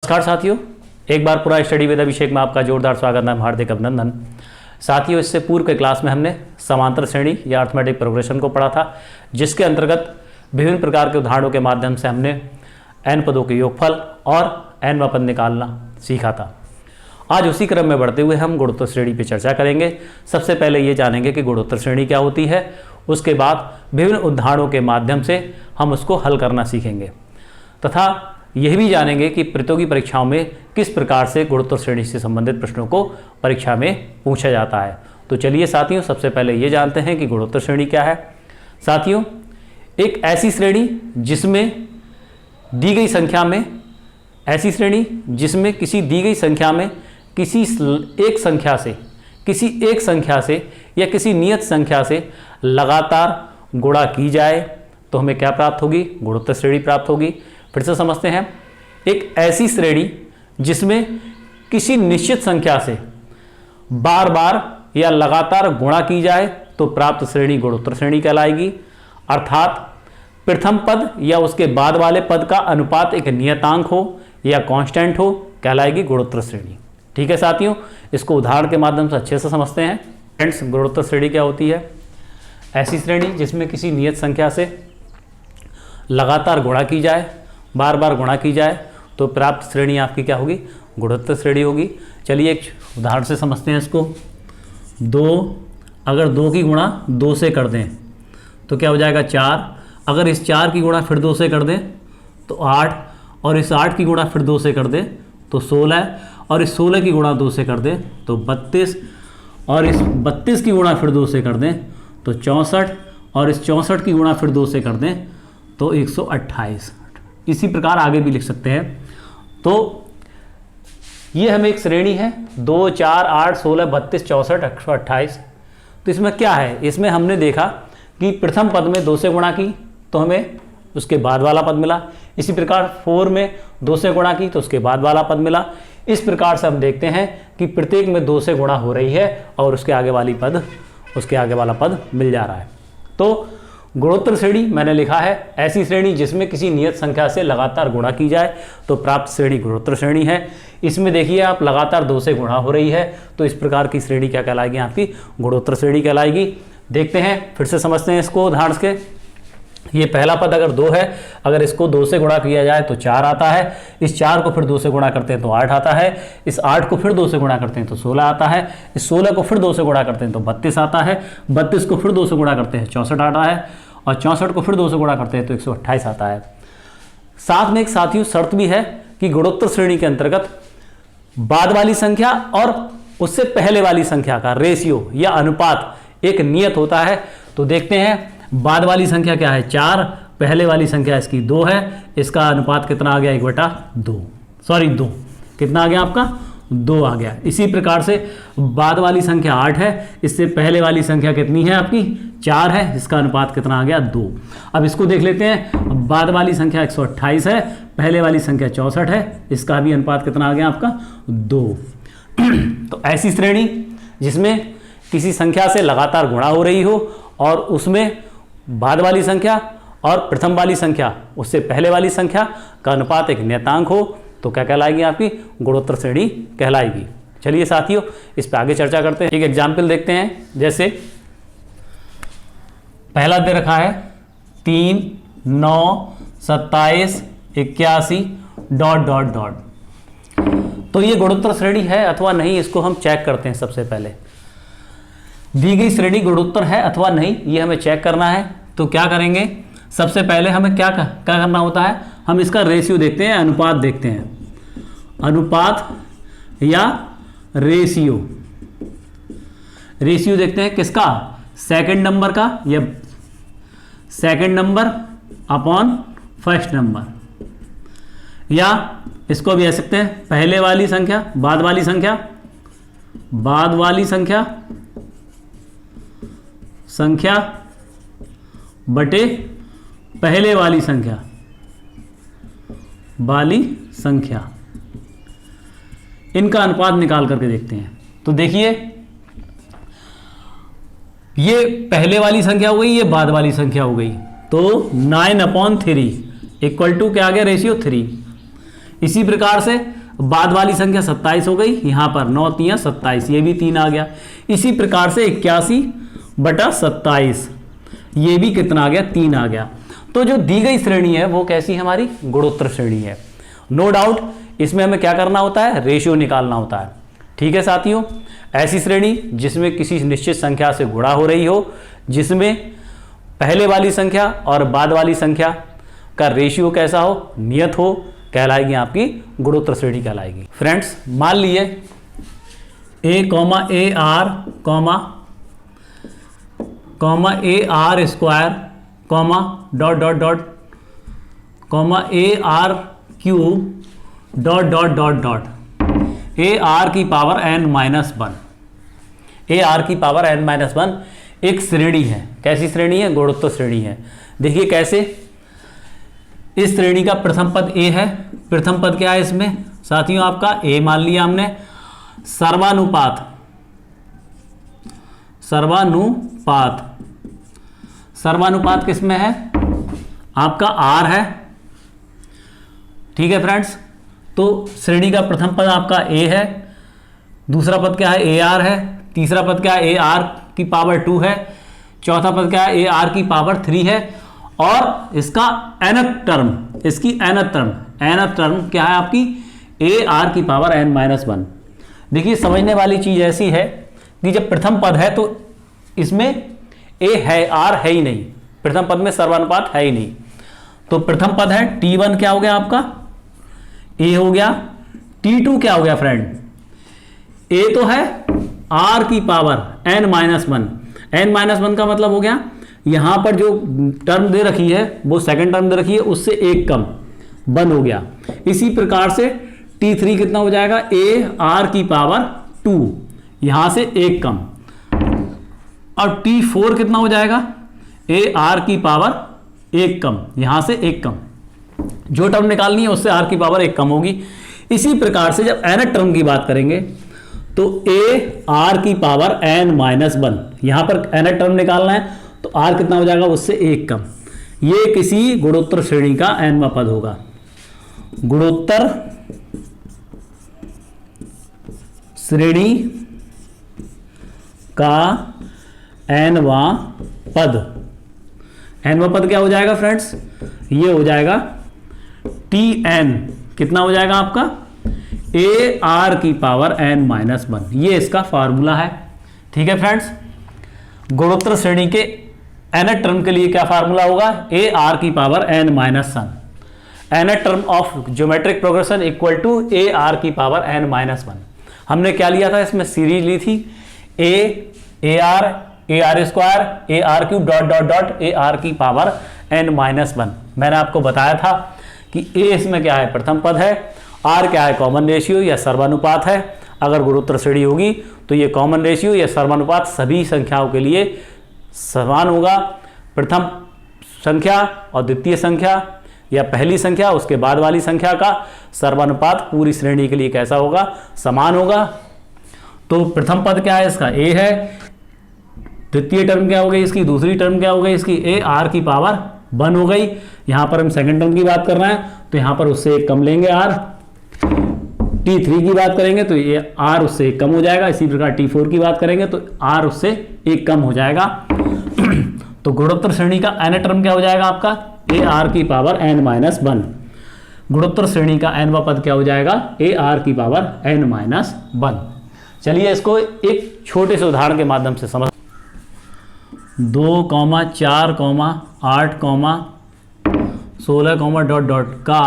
नमस्कार साथियों, एक बार पूरा स्टडी विद अभिषेक में आपका जोरदार स्वागत है, हार्दिक अभिनंदन। साथियों, इससे पूर्व के क्लास में हमने समांतर श्रेणी या अर्थमेटिक प्रोग्रेशन को पढ़ा था, जिसके अंतर्गत विभिन्न प्रकार के उदाहरणों के माध्यम से हमने n पदों के योगफल और n पद निकालना सीखा था। आज उसी क्रम में बढ़ते हुए हम गुणोत्तर श्रेणी पर चर्चा करेंगे। सबसे पहले ये जानेंगे कि गुणोत्तर श्रेणी क्या होती है, उसके बाद विभिन्न उदाहरणों के माध्यम से हम उसको हल करना सीखेंगे तथा यह भी जानेंगे कि प्रतियोगी परीक्षाओं में किस प्रकार से गुणोत्तर श्रेणी से संबंधित प्रश्नों को परीक्षा में पूछा जाता है। तो चलिए साथियों, सबसे पहले ये जानते हैं कि गुणोत्तर श्रेणी क्या है। साथियों, एक ऐसी श्रेणी जिसमें दी गई संख्या में किसी दी गई संख्या में किसी एक संख्या से या किसी नियत संख्या से लगातार गुणा की जाए तो हमें क्या प्राप्त होगी? गुणोत्तर श्रेणी प्राप्त होगी। फिर से समझते हैं, एक ऐसी श्रेणी जिसमें किसी निश्चित संख्या से बार बार या लगातार गुणा की जाए तो प्राप्त श्रेणी गुणोत्तर श्रेणी कहलाएगी। अर्थात प्रथम पद या उसके बाद वाले पद का अनुपात एक नियतांक हो या कांस्टेंट हो, कहलाएगी गुणोत्तर श्रेणी। ठीक है साथियों, इसको उदाहरण के माध्यम से अच्छे से समझते हैं। फ्रेंड्स, गुणोत्तर श्रेणी क्या होती है? ऐसी श्रेणी जिसमें किसी नियत संख्या से लगातार गुणा की जाए, बार बार गुणा की जाए तो प्राप्त श्रेणी आपकी क्या होगी? गुणोत्तर श्रेणी होगी। चलिए एक उदाहरण से समझते हैं इसको। अगर 2 की गुणा 2 से कर दें तो क्या हो जाएगा? 4। अगर इस 4 की गुणा फिर 2 से कर दें तो 8, और इस 8 की गुणा फिर 2 से कर दें तो 16, और इस 16 की गुणा 2 से कर दें तो 32, और इस 32 की गुणा फिर 2 से कर दें तो 64, और इस 64 की गुणा फिर 2 से कर दें तो 128। इसी प्रकार आगे भी लिख सकते हैं। तो ये हमें एक श्रेणी है 2, 4, 8, 16, 32, 64, 128। तो इसमें क्या है? इसमें हमने देखा कि प्रथम पद में 2 से गुणा की तो हमें उसके बाद वाला पद मिला। इसी प्रकार 4 में 2 से गुणा की तो उसके बाद वाला पद मिला। इस प्रकार से हम देखते हैं कि प्रत्येक में 2 से गुणा हो रही है और उसके आगे वाला पद मिल जा रहा है। तो गुणोत्तर श्रेणी मैंने लिखा है ऐसी श्रेणी जिसमें किसी नियत संख्या से लगातार गुणा की जाए तो प्राप्त श्रेणी गुणोत्तर श्रेणी है। इसमें देखिए आप लगातार 2 से गुणा हो रही है तो इस प्रकार की श्रेणी क्या कहलाएगी? आपकी गुणोत्तर श्रेणी कहलाएगी। देखते हैं, फिर से समझते हैं इसको उदाहरण के। ये पहला पद अगर 2 है, अगर इसको 2 से गुणा किया जाए तो 4 आता है। इस 4 को फिर 2 से गुणा करते हैं तो 8 आता है। इस 8 को फिर 2 से गुणा करते हैं तो 16 आता है। इस 16 को फिर 2 से गुणा करते हैं तो 32 आता है। 32 को फिर 2 से गुणा करते हैं 64 आता है, और 64 को फिर 2 से गुणा करते हैं तो 128 आता है। साथ में एक साथियों शर्त भी है कि गुणोत्तर श्रेणी के अंतर्गत बाद वाली संख्या और उससे पहले वाली संख्या का रेशियो या अनुपात एक नियत होता है। तो देखते हैं, बाद वाली संख्या क्या है? 4, पहले वाली संख्या इसकी 2 है। इसका अनुपात कितना आ गया? 1/2। कितना आ गया आपका? 2 आ गया। इसी प्रकार से बाद वाली संख्या 8 है, इससे पहले वाली संख्या कितनी है आपकी? 4 है, इसका अनुपात कितना आ गया? 2। अब इसको देख लेते हैं। बाद वाली संख्या 128 है, पहले वाली संख्या 64 है, इसका भी अनुपात कितना आ गया आपका? 2। तो ऐसी श्रेणी जिसमें किसी संख्या से लगातार गुणा हो रही हो और उसमें बाद वाली संख्या और प्रथम वाली संख्या उससे पहले वाली संख्या का अनुपात एक नियतांक हो तो क्या कहलाएगी? आपकी गुणोत्तर श्रेणी कहलाएगी। चलिए साथियों, इस पर आगे चर्चा करते हैं। एक एग्जाम्पल देखते हैं। जैसे पहला दे रखा है 3, 9, 27, 81 ... तो ये गुणोत्तर श्रेणी है अथवा नहीं, इसको हम चेक करते हैं। सबसे पहले दी गई श्रेणी गुणोत्तर है अथवा नहीं, ये हमें चेक करना है। तो क्या करेंगे? सबसे पहले हमें क्या करना होता है? हम इसका रेशियो देखते हैं, अनुपात देखते हैं। अनुपात या रेशियो देखते हैं किसका? सेकंड नंबर का, या second number upon first number, या इसको भी कह सकते हैं पहले वाली संख्या बाद वाली संख्या बटे पहले वाली संख्या, इनका अनुपात निकाल करके देखते हैं। तो देखिए, ये पहले वाली संख्या हो गई, ये बाद वाली संख्या हो गई। तो 9/3 इक्वल टू क्या आ गया? रेशियो 3। इसी प्रकार से बाद वाली संख्या 27 हो गई, यहाँ पर 9 3 27, ये भी 3 आ गया। इसी प्रकार से 81/27, ये भी कितना आ गया, 3 आ गया। तो जो दी गई श्रेणी है वो कैसी है, हमारी गुणोत्तर श्रेणी है। नो डाउट इसमें हमें क्या करना होता है, रेशियो निकालना होता है। ठीक है साथियों, ऐसी श्रेणी जिसमें किसी निश्चित संख्या से गुणा हो रही हो, जिसमें पहले वाली संख्या और बाद वाली संख्या का रेशियो कैसा हो, नियत हो, कहलाएगी आपकी गुणोत्तर श्रेणी कहलाएगी। फ्रेंड्स मान लिए a, AR square dot dot dot AR cube dot dot dot dot AR की पावर n-1, AR की पावर n-1 एक श्रेणी है। कैसी श्रेणी है, गुणोत्तर श्रेणी है। देखिए कैसे, इस श्रेणी का प्रथम पद a है। प्रथम पद क्या है इसमें साथियों, आपका a मान लिया हमने। सर्वानुपात किसमें है, आपका r है। ठीक है फ्रेंड्स, तो श्रेणी का प्रथम पद आपका a है, दूसरा पद क्या है, AR है, तीसरा पद क्या है, AR की पावर 2 है, चौथा पद क्या है, AR की पावर 3 है, और इसका nth टर्म, इसकी nth टर्म क्या है आपकी, AR की पावर n-1। देखिए समझने वाली चीज ऐसी है कि जब प्रथम पद है तो इसमें a है, r है ही नहीं, प्रथम पद में सर्वानुपात है ही नहीं। तो प्रथम पद है T1 क्या हो गया आपका, a हो गया। T2 क्या हो गया फ्रेंड, a तो है r की पावर n-1, n-1 का मतलब हो गया यहां पर जो टर्म दे रखी है वो सेकंड टर्म दे रखी है उससे एक कम, 1 हो गया। इसी प्रकार से T3 कितना हो जाएगा, AR की पावर 2, यहां से एक कम, और T4 कितना हो जाएगा, AR की पावर एक कम, यहां से एक कम। जो टर्म निकालनी है उससे R की पावर एक कम होगी। इसी प्रकार से जब nth टर्म की बात करेंगे तो AR की पावर n-1, यहां पर nth टर्म निकालना है तो R कितना हो जाएगा, उससे एक कम। ये किसी गुणोत्तर श्रेणी का nवां पद होगा। गुणोत्तर श्रेणी का nवां पद, nवां पद क्या हो जाएगा फ्रेंड्स, ये हो जाएगा Tn, कितना हो जाएगा आपका, AR की पावर n-1, ये इसका फार्मूला है। ठीक है फ्रेंड्स, गुणोत्तर श्रेणी के nth टर्म के लिए क्या फार्मूला होगा, AR की power n-1, nth term of geometric progression equal to AR की पावर n-1। हमने क्या लिया था, इसमें सीरीज ली थी AR square AR cube dot dot dot AR की पावर n-1। मैंने आपको बताया था कि A इसमें क्या है, प्रथम पद है, R क्या है, कॉमन रेशियो या सर्वानुपात है। अगर गुणोत्तर श्रेणी होगी तो ये कॉमन रेशियो या सर्वानुपात सभी संख्याओं के लिए समान होगा। प्रथम संख्या और द्वितीय संख्या या पहली संख्या उसके बाद वाली संख्या का सर्वानुपात पूरी श्रेणी के लिए कैसा होगा, समान होगा। तो प्रथम पद क्या है, इसका A है, द्वितीय टर्म क्या हो गई इसकी, दूसरी टर्म क्या हो गई इसकी, AR की पावर 1 हो गई। यहां पर हम सेकंड टर्म की बात कर रहे हैं तो यहां पर उससे एक कम लेंगे R। T3 की बात करेंगे तो ये R उससे एक कम हो जाएगा। इसी प्रकार T4 की बात करेंगे तो R उससे एक कम हो जाएगा। तो गुणोत्तर श्रेणी का nth टर्म क्या हो जाएगा आपका, AR की पावर n-1। गुणोत्तर श्रेणी का nवां पद क्या हो जाएगा, AR की पावर n-1। चलिए इसको एक छोटे से उदाहरण के माध्यम से समझ। 2, 4, 8, 16, डॉट डॉट का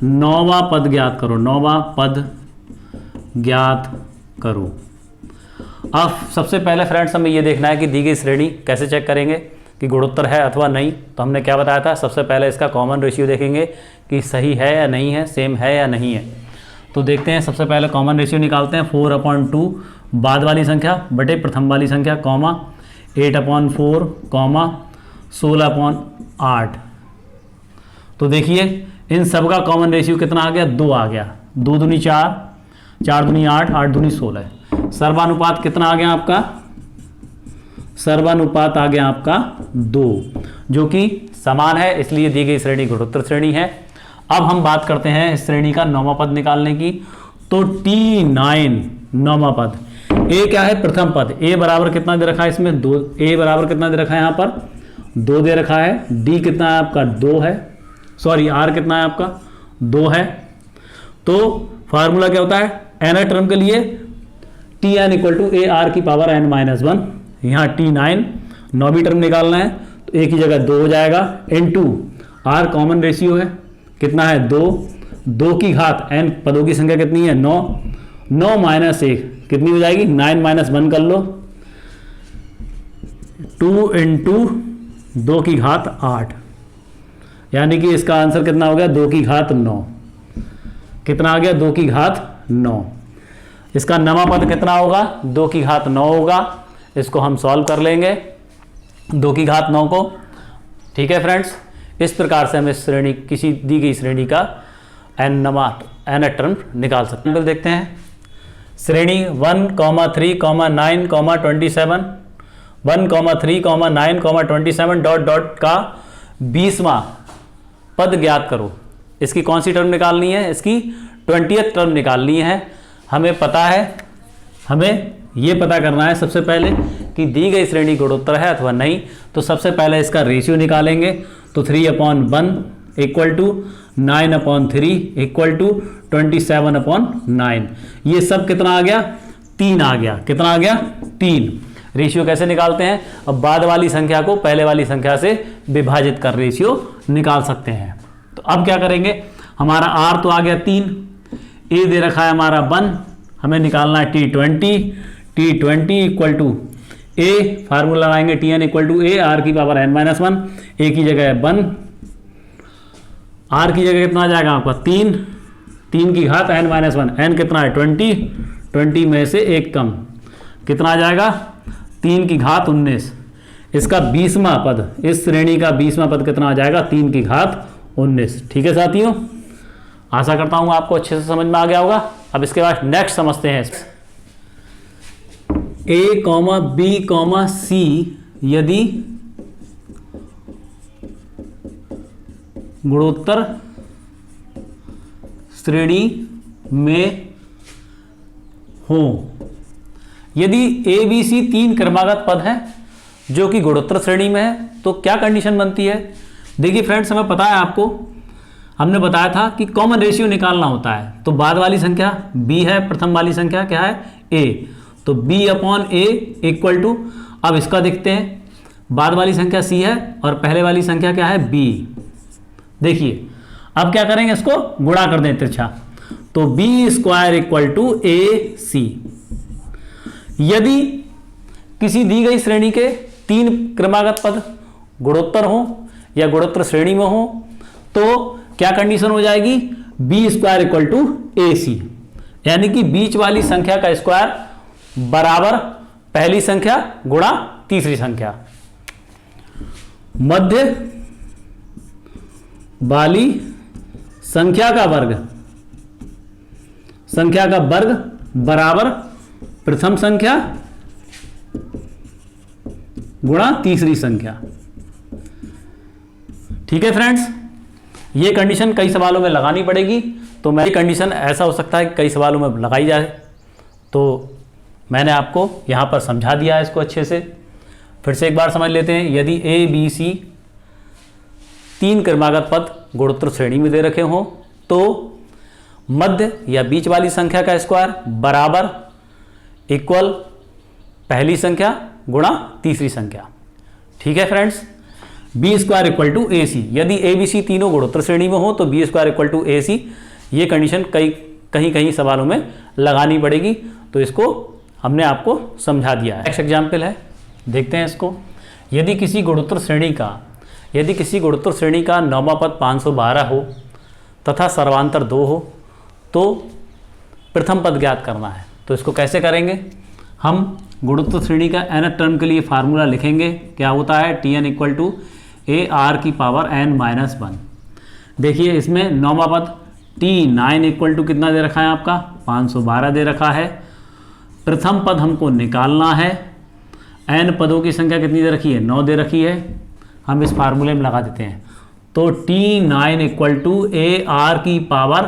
9वां पद ज्ञात करो, 9वां पद ज्ञात करो। अब सबसे पहले फ्रेंड्स हमें ये देखना है कि दी गई श्रेणी कैसे चेक करेंगे कि गुणोत्तर है अथवा नहीं। तो हमने क्या बताया था, सबसे पहले इसका कॉमन रेशियो देखेंगे कि सही है या नहीं है, सेम है या नहीं है। तो देखते हैं, सबसे पहले कॉमन रेशियो निकालते हैं। 4/2 बाद वाली संख्या बटे प्रथम वाली संख्या, 8/4, 16/8। तो देखिए इन सब का कॉमन रेशियो कितना आ गया, 2 आ गया। 2 दूनी 4, 4 दूनी 8, 8 दूनी 16। सर्वानुपात कितना आ गया आपका, सर्वानुपात आ गया आपका 2, जो कि समान है, इसलिए दी गई श्रेणी गुणोत्तर श्रेणी है। अब हम बात करते हैं इस श्रेणी का नौवां पद निकालने की। तो T9 नौवां पद, ए क्या है? प्रथम पद। ए बराबर कितना दे रखा है इसमें? 2। ए बराबर कितना दे रखा है यहाँ पर? 2 दे रखा है। डी कितना है आपका? 2 है। सॉरी, आर कितना है आपका? 2 है। तो फार्मूला क्या होता है nr टर्म के लिए? Tn equal to A R की पावर n माइनस 1। यहाँ T9 नौवीं टर्म निकालना है तो ए की जगह 2 हो जाएगा, इनटू आर कॉमन रेशियो है, कितना है? 2। 2 की घात n पदों की संख्या कितनी है? 9। 9 माइनस 1 कितनी हो जाएगी? 9 माइनस 1 कर लो, 2 इंटू 2 की घात 8, यानी कि इसका आंसर कितना हो गया? 2 की घात 9। कितना आ गया? 2 की घात 9। इसका नवा पद कितना होगा? 2 की घात 9 होगा। इसको हम सॉल्व कर लेंगे 2 की घात 9 को। ठीक है फ्रेंड्स, इस प्रकार से हम इस श्रेणी, किसी दी गई श्रेणी का n टर्म निकाल सकते हैं। देखते हैं श्रेणी 1, 3, 9, 27, 1, 3, 9, 27 डॉट डॉट का 20वां पद ज्ञात करो। इसकी कौन सी टर्म निकालनी है? इसकी 20th टर्म निकालनी है। हमें पता है, हमें ये पता करना है सबसे पहले कि दी गई श्रेणी गुणोत्तर है अथवा नहीं। तो सबसे पहले इसका रेशियो निकालेंगे। तो 3/1 इक्वल टू 9/3 इक्वल टू 27/9। ये सब कितना आ गया? 3 आ गया। कितना आ गया? 3। रेशियो कैसे निकालते हैं? अब बाद वाली संख्या को पहले वाली संख्या से विभाजित कर रेशियो निकाल सकते हैं। तो अब क्या करेंगे? हमारा आर तो आ गया 3, ए दे रखा है हमारा 1, हमें निकालना है T20 equal to A, formula लगाएंगे Tn equal to A R की पावर n-1। ए की जगह है 1, आर की जगह कितना आ जाएगा आपका? 3। 3 की घात n-1, n कितना है? 20 में से 1 कम, कितना आ जाएगा? 3 की घात 19। इसका 20वां पद, इस श्रेणी का 20वां पद कितना आ जाएगा? 3 की घात 19। ठीक है साथियों, आशा करता हूँ आपको अच्छे से समझ में आ गया होगा। अब इसके बाद नेक्स्ट समझते हैं। A, B, C यदि गुणोत्तर श्रेणी में हो, यदि A, B, C 3 क्रमागत पद हैं जो कि गुणोत्तर श्रेणी में है, तो क्या कंडीशन बनती है? देखिए फ्रेंड्स, हमें पता है, आपको हमने बताया था कि कॉमन रेशियो निकालना होता है। तो बाद वाली संख्या b है, प्रथम वाली संख्या क्या है? a। तो b/a इक्वल टू, अब इसका देखते हैं, बाद वाली संख्या c है और पहले वाली संख्या क्या है? b। देखिए अब क्या करेंगे? इसको गुणा कर दें तिरछा। तो b² इक्वल टू ac। यदि किसी दी गई श्रेणी के 3 क्रमागत पद गुणोत्तर हो या गुणोत्तर श्रेणी में हो, तो क्या कंडीशन हो जाएगी? b² इक्वल टू ac, यानी कि बीच वाली संख्या का स्क्वायर बराबर पहली संख्या गुणा तीसरी संख्या। मध्य वाली संख्या का वर्ग बराबर प्रथम संख्या गुणा तीसरी संख्या। ठीक है फ्रेंड्स, ये कंडीशन कई सवालों में लगानी पड़ेगी। तो मैं कंडीशन ऐसा हो सकता है कि कई सवालों में लगाई जाए, तो मैंने आपको यहाँ पर समझा दिया है इसको अच्छे से। फिर से एक बार समझ लेते हैं। यदि ए बी सी 3 क्रमागत पद गुणोत्तर श्रेणी में दे रखे हों, तो मध्य या बीच वाली संख्या का स्क्वायर बराबर इक्वल पहली संख्या गुणा तीसरी संख्या। ठीक है फ्रेंड्स, b² इक्वल टू ए सी। यदि ए बी सी तीनों गुणोत्तर श्रेणी में हो तो b² इक्वल टू ए सी। ये कंडीशन कहीं सवालों में लगानी पड़ेगी, तो इसको हमने आपको समझा दिया है। नेक्स्ट एग्जाम्पल है, देखते हैं इसको। यदि किसी गुणोत्तर श्रेणी का नौवां पद 512 हो तथा सर्वांतर 2 हो, तो प्रथम पद ज्ञात करना है। तो इसको कैसे करेंगे? हम गुणोत्तर श्रेणी का nth टर्म के लिए फार्मूला लिखेंगे। क्या होता है? Tn equal to A R की पावर n-1। देखिए इसमें नौवां पद T9 इक्वल टू कितना दे रखा है आपका? 512 दे रखा है। प्रथम पद हमको निकालना है। n पदों की संख्या कितनी दे रखी है? 9 दे रखी है। हम इस फार्मूले में लगा देते हैं। तो T9 इक्वल टू AR की पावर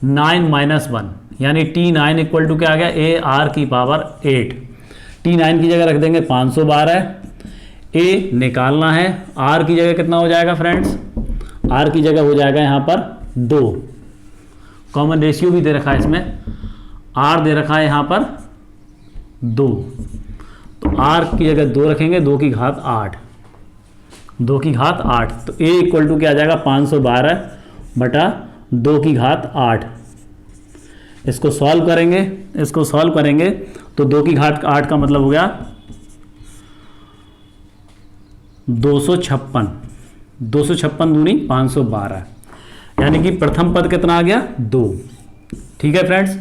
9 माइनस 1, यानी T9 इक्वल टू क्या आ गया, AR की पावर 8। T9 की जगह रख देंगे 512, A निकालना है, R की जगह कितना हो जाएगा फ्रेंड्स, R की जगह हो जाएगा यहाँ पर 2। कॉमन रेशियो भी दे रखा है इसमें, R दे रखा है यहाँ पर 2, तो R की जगह 2 रखेंगे, 2 की घात 8, 2 की घात 8, तो A इक्वल टू क्या आ जाएगा 512 बटा 2 की घात 8। इसको सॉल्व करेंगे, इसको सॉल्व करेंगे तो 2 की घात 8 का मतलब हो गया 256, 256 दूनी 512, यानी कि प्रथम पद कितना आ गया 2। ठीक है फ्रेंड्स,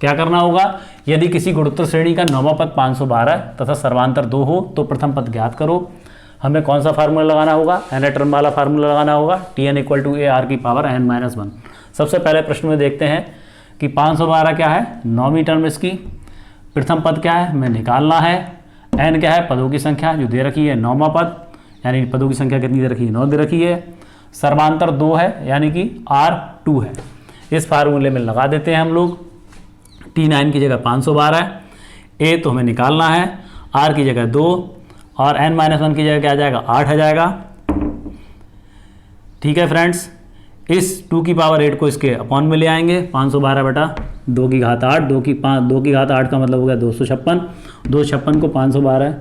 क्या करना होगा, यदि किसी गुणोत्तर श्रेणी का नौवां पद 512 तथा सर्वांतर 2 हो तो प्रथम पद ज्ञात करो। हमें कौन सा फार्मूला लगाना होगा, एन टर्म वाला फार्मूला लगाना होगा, Tn इक्वल टू AR की पावर n माइनस 1। सबसे पहले प्रश्न में देखते हैं कि 512 क्या है, नौवीं टर्म इसकी, प्रथम पद क्या है हमें निकालना है, n क्या है पदों की संख्या जो दे रखी है, नौवां पद यानी पदों की संख्या कितनी दे रखी है, 9 दे रखी है, सर्वांतर 2 है यानी कि R2 है। इस फार्मूले में लगा देते हैं हम लोग, T9 की जगह 512, A तो हमें निकालना है, R की जगह 2 और n माइनस 1 की जगह क्या आ जाएगा 8 आ जाएगा। ठीक है फ्रेंड्स, इस 2 की पावर 8 को इसके अपॉन में ले आएंगे, 512 बटा 2 की घात 8, 2 की घात 8 का मतलब हो गया 256, 256 को 512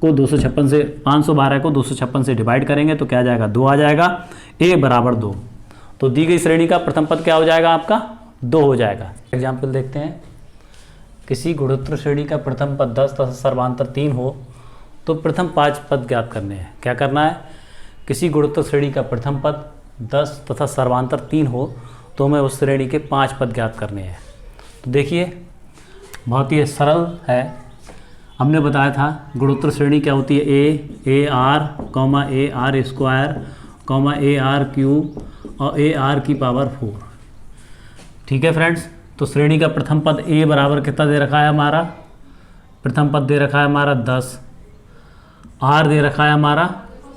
को 256 से 512 को 256 से डिवाइड करेंगे तो क्या आ जाएगा 2 आ जाएगा, A बराबर 2। तो दी गई श्रेणी का प्रथम पद क्या हो जाएगा आपका 2 हो जाएगा। एग्जाम्पल देखते हैं, किसी गुणोत्तर श्रेणी का प्रथम पद 10 तथा सर्वांतर 3 हो तो प्रथम 5 पद ज्ञात करने हैं। क्या करना है, किसी गुणोत्तर श्रेणी का प्रथम पद 10 तथा सर्वांतर 3 हो तो हमें उस श्रेणी के 5 पद ज्ञात करने हैं। तो देखिए बहुत ही सरल है, हमने बताया था गुणोत्तर श्रेणी क्या होती है, AR, AR square, AR cube और AR की पावर 4। ठीक है फ्रेंड्स, तो श्रेणी का प्रथम पद A बराबर कितना दे रखा है हमारा, प्रथम पद दे रखा है हमारा 10, R दे रखा है हमारा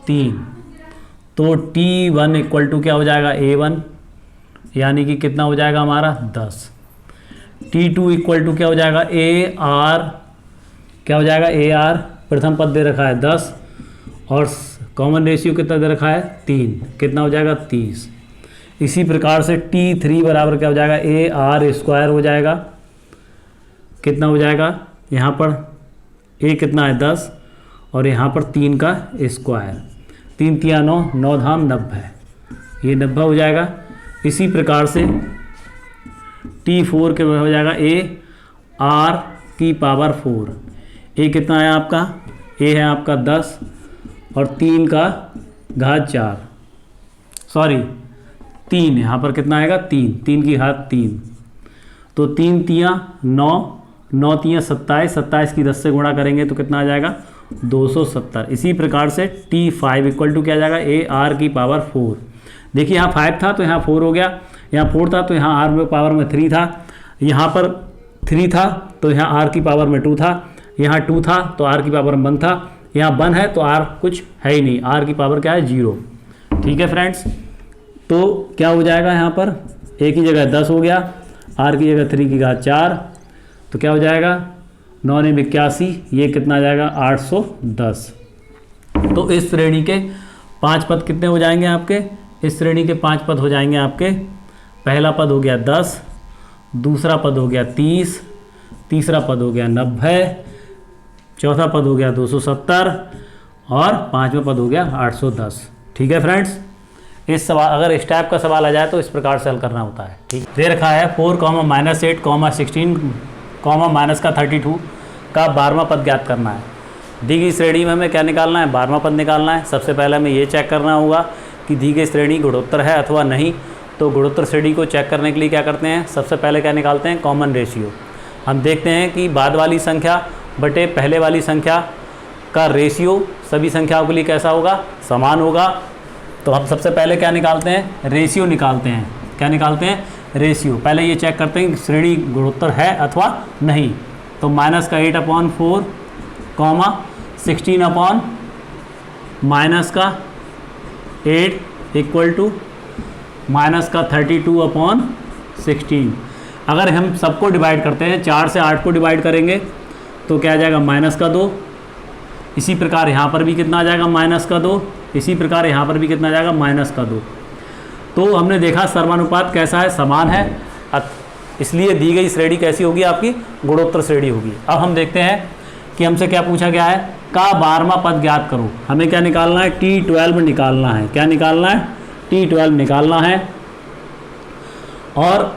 3, तो T1 इक्वल टू क्या हो जाएगा A1, यानी कि कितना हो जाएगा हमारा 10। T2 इक्वल टू क्या हो जाएगा AR, क्या हो जाएगा AR, प्रथम पद दे रखा है 10 और कॉमन रेशियो कितना दे रखा है 3, कितना हो जाएगा 30। इसी प्रकार से T3 बराबर क्या हो जाएगा AR स्क्वायर हो जाएगा, कितना हो जाएगा यहाँ पर A कितना है 10 और यहाँ पर 3 का स्क्वायर, 3 तिया 9, 9 धाम 90, ये 90 हो जाएगा। इसी प्रकार से T4 के हो जाएगा AR की पावर 4, A कितना है आपका, A है आपका 10 और 3 का घात 4, सॉरी 3, यहाँ पर कितना आएगा 3, 3 की घात 3, तो 3 तिया 9, 9 तिया 27, 27 की 10 से गुणा करेंगे तो कितना आ जाएगा 270। इसी प्रकार से T5 इक्वल टू क्या आ जाएगा AR की पावर 4। देखिए यहाँ 5 था तो यहाँ 4 हो गया, यहाँ 4 था तो यहाँ R में पावर में 3 था, यहाँ पर 3 था तो यहाँ R की पावर में 2 था, यहाँ 2 था तो R की पावर में 1 था, यहाँ 1 है तो R कुछ है ही नहीं, R की पावर क्या है 0। ठीक है फ्रेंड्स, तो क्या हो जाएगा यहाँ पर A की जगह 10 हो गया, R की जगह 3 की घात 4, तो क्या हो जाएगा 9 ने 81, ये कितना आ जाएगा 810। तो इस श्रेणी के 5 पद कितने हो जाएंगे आपके, इस श्रेणी के 5 पद हो जाएंगे आपके, पहला पद हो गया 10, दूसरा पद हो गया 30, तीसरा पद हो गया 90, चौथा पद हो गया 270 और पांचवा पद हो गया 810। ठीक है फ्रेंड्स, इस सवाल अगर इस टाइप का सवाल आ जाए तो इस प्रकार से हल करना होता है। ठीक दे रखा है 4, -8, -16, माइनस का 32 का 12वां पद ज्ञात करना है। दी गई श्रेणी में हमें क्या निकालना है, 12वां पद निकालना है। सबसे पहले हमें ये चेक करना होगा कि दी गई श्रेणी गुणोत्तर है अथवा नहीं। तो गुणोत्तर श्रेणी को चेक करने के लिए क्या करते हैं, सबसे पहले क्या निकालते हैं, कॉमन रेशियो। हम देखते हैं कि बाद वाली संख्या बटे पहले वाली संख्या का रेशियो सभी संख्याओं के लिए कैसा होगा, समान होगा। तो हम सबसे पहले क्या निकालते हैं, रेशियो निकालते हैं। क्या निकालते हैं, रेशियो। पहले ये चेक करते हैं कि श्रेणी गुणोत्तर है अथवा नहीं। तो माइनस का 8/4, 16 अपॉन माइनस का 8 इक्वल टू माइनस का 32/16। अगर हम सबको डिवाइड करते हैं, 4 से 8 को डिवाइड करेंगे तो क्या आ जाएगा माइनस का 2। इसी प्रकार यहाँ पर भी कितना आ जाएगा माइनस का 2। इसी प्रकार यहाँ पर भी कितना आ जाएगा माइनस का 2। तो हमने देखा सर्वानुपात कैसा है, समान है, इसलिए दी गई श्रेणी कैसी होगी आपकी, गुणोत्तर श्रेणी होगी। अब हम देखते हैं कि हमसे क्या पूछा गया है, का 12वां पद ज्ञात करो। हमें क्या निकालना है, T12 निकालना है। क्या निकालना है, T12 निकालना है। और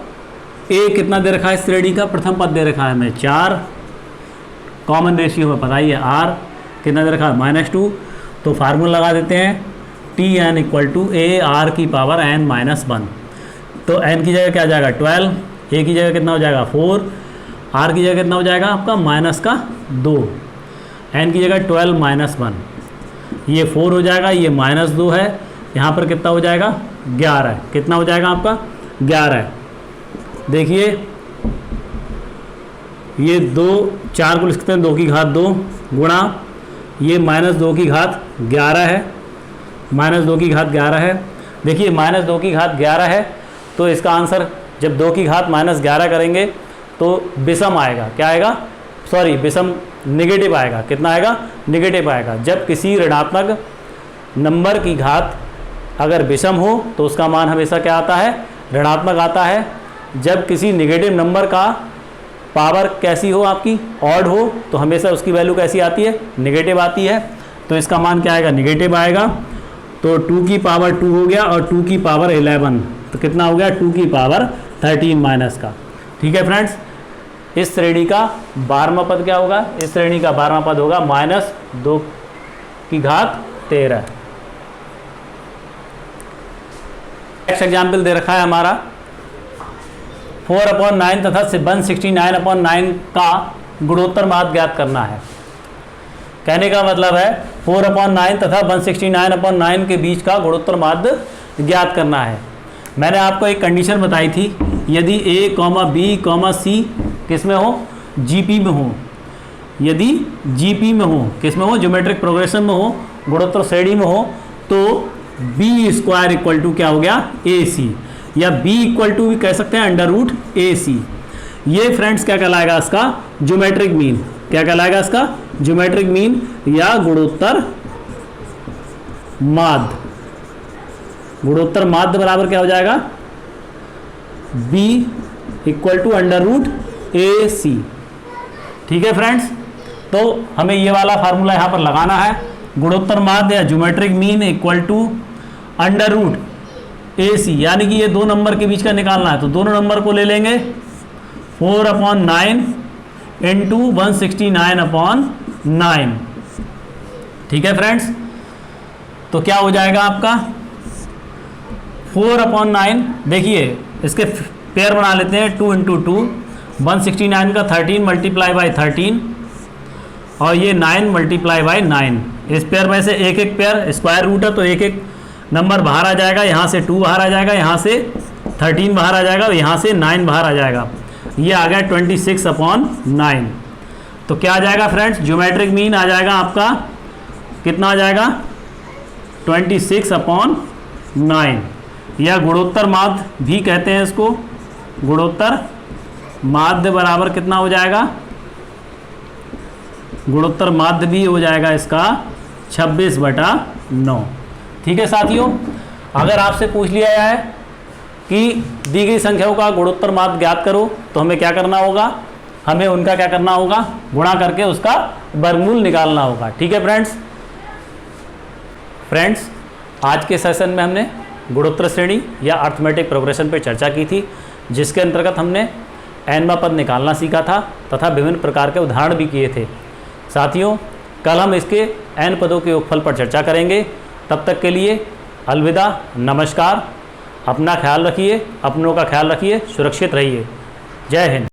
A कितना दे रखा है श्रेणी का, प्रथम पद दे रखा है हमें 4, कॉमन रेशियो में पता ही है R कितना दे रखा है -2। तो फार्मूला लगा देते हैं, Tn इक्वल टू AR की पावर n-1। तो n की जगह क्या आ जाएगा 12, A की जगह कितना हो जाएगा 4, R की जगह कितना हो जाएगा आपका -2, n की जगह 12 -1, ये 4 हो जाएगा, ये -2 है, यहाँ पर कितना हो जाएगा 11। कितना हो जाएगा आपका 11। देखिए ये 2 4 को लिख सकते हैं 2 की घात 2 गुणा ये -2 की घात 11 है, -2 की घात 11 है। देखिए -2 की घात 11 है, तो इसका आंसर जब 2 की घात -11 करेंगे तो विषम आएगा। क्या आएगा, सॉरी विषम नेगेटिव आएगा। कितना आएगा, नेगेटिव आएगा। जब किसी ऋणात्मक नंबर की घात अगर विषम हो तो उसका मान हमेशा क्या आता है, ऋणात्मक आता है। जब किसी नेगेटिव नंबर का पावर कैसी हो आपकी, ऑड हो, तो हमेशा उसकी वैल्यू कैसी आती है, नेगेटिव आती है। तो इसका मान क्या आएगा, नेगेटिव आएगा। तो 2 की पावर 2 हो गया और 2 की पावर 11, तो कितना हो गया 2 की पावर 13 माइनस का। ठीक है फ्रेंड्स, इस श्रेणी का 12वां पद क्या होगा, इस श्रेणी का 12वां पद होगा -2 की घात 13। नेक्स्ट एग्जाम्पल दे रखा है हमारा 4/9 तथा 169/9 का गुणोत्तर माध्य ज्ञात करना है। कहने का मतलब है 4/9 तथा 169/9 के बीच का गुणोत्तर माध्य ज्ञात करना है। मैंने आपको एक कंडीशन बताई थी, यदि A, B, C किस में हो, GP में हो। यदि GP में हो, किस में हो, ज्योमेट्रिक प्रोग्रेशन में हो, गुणोत्तर श्रेणी में हो, तो B² इक्वल टू क्या हो गया AC, या B इक्वल टू भी कह सकते हैं √AC। ये फ्रेंड्स क्या कहलाएगा, इसका ज्योमेट्रिक मीन। क्या कहलाएगा इसका, ज्योमेट्रिक मीन या गुणोत्तर माध्य। गुणोत्तर माध्य बराबर क्या हो जाएगा, B इक्वल टू √AC। ठीक है फ्रेंड्स, तो हमें ये वाला फार्मूला यहाँ पर लगाना है। गुणोत्तर माध्य या geometric mean equal to √AC, यानी कि ये 2 नंबर के बीच का निकालना है। तो दोनों नंबर को ले लेंगे, 4/9 इंटू 169/9। ठीक है फ्रेंड्स, तो क्या हो जाएगा आपका 4/9। देखिए इसके पेयर बना लेते हैं, 2 × 2, 169 का 13 × 13 और ये 9 × 9। इस पेयर में से एक एक पेयर स्क्वायर रूट है, तो एक एक नंबर बाहर आ जाएगा। यहाँ से 2 बाहर आ जाएगा, यहाँ से 13 बाहर आ जाएगा, यहाँ से 9 बाहर आ जाएगा। ये आ गया 26/9। तो क्या आ जाएगा फ्रेंड्स, ज्योमेट्रिक मीन आ जाएगा आपका, कितना आ जाएगा 26/9, या गुणोत्तर माध्य भी कहते हैं इसको। गुणोत्तर माध्य बराबर कितना हो जाएगा, गुणोत्तर माध्य भी हो जाएगा इसका 26/9। ठीक है साथियों, अगर आपसे पूछ लिया जाए कि दी गई संख्याओं का गुणोत्तर माध्य ज्ञात करो, तो हमें क्या करना होगा, हमें उनका क्या करना होगा, गुणा करके उसका वर्गमूल निकालना होगा। ठीक है फ्रेंड्स, आज के सेशन में हमने गुणोत्तर श्रेणी या अर्थमेटिक प्रोग्रेशन पर चर्चा की थी, जिसके अंतर्गत हमने nवां पद निकालना सीखा था तथा विभिन्न प्रकार के उदाहरण भी किए थे। साथियों, कल हम इसके n पदों के योगफल पर चर्चा करेंगे। तब तक के लिए अलविदा, नमस्कार। अपना ख्याल रखिए, अपनों का ख्याल रखिए, सुरक्षित रहिए। जय हिंद।